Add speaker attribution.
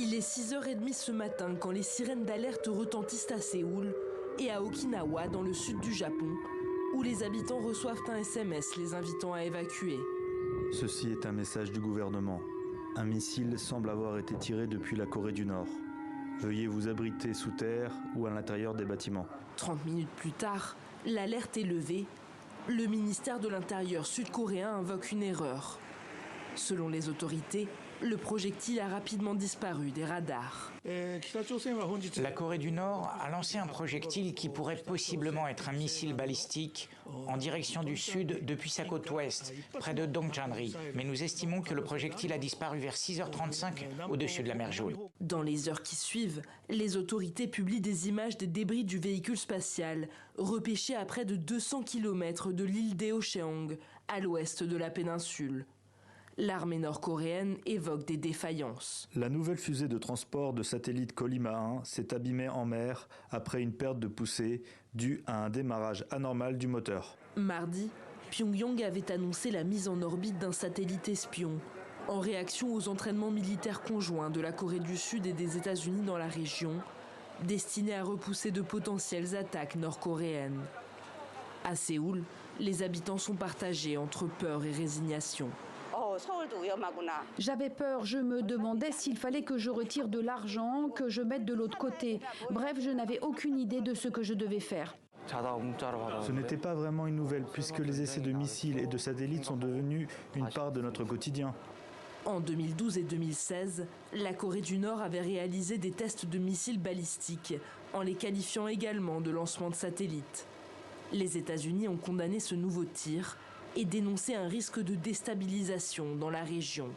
Speaker 1: Il est 6h30 ce matin quand les sirènes d'alerte retentissent à Séoul et à Okinawa dans le sud du Japon, où les habitants reçoivent un SMS les invitant à évacuer.
Speaker 2: Ceci est un message du gouvernement. Un missile semble avoir été tiré depuis la Corée du Nord. Veuillez vous abriter sous terre ou à l'intérieur des bâtiments.
Speaker 1: 30 minutes plus tard, l'alerte est levée. Le ministère de l'Intérieur sud-coréen invoque une erreur. Selon les autorités, le projectile a rapidement disparu des radars.
Speaker 3: La Corée du Nord a lancé un projectile qui pourrait possiblement être un missile balistique en direction du sud depuis sa côte ouest, près de Dongcheonri. Mais nous estimons que le projectile a disparu vers 6h35 au-dessus de la mer Jaune.
Speaker 1: Dans les heures qui suivent, les autorités publient des images des débris du véhicule spatial, repêché à près de 200 km de l'île d'Eocheong, à l'ouest de la péninsule. L'armée nord-coréenne évoque des défaillances.
Speaker 2: La nouvelle fusée de transport de satellite Kolima 1 s'est abîmée en mer après une perte de poussée due à un démarrage anormal du moteur.
Speaker 1: Mardi, Pyongyang avait annoncé la mise en orbite d'un satellite espion, en réaction aux entraînements militaires conjoints de la Corée du Sud et des États-Unis dans la région, destinés à repousser de potentielles attaques nord-coréennes. À Séoul, les habitants sont partagés entre peur et résignation.
Speaker 4: J'avais peur, je me demandais s'il fallait que je retire de l'argent, que je mette de l'autre côté. Bref, je n'avais aucune idée de ce que je devais faire.
Speaker 2: Ce n'était pas vraiment une nouvelle puisque les essais de missiles et de satellites sont devenus une part de notre quotidien.
Speaker 1: En 2012 et 2016, la Corée du Nord avait réalisé des tests de missiles balistiques, en les qualifiant également de lancements de satellites. Les États-Unis ont condamné ce nouveau tir et dénoncé un risque de déstabilisation dans la région.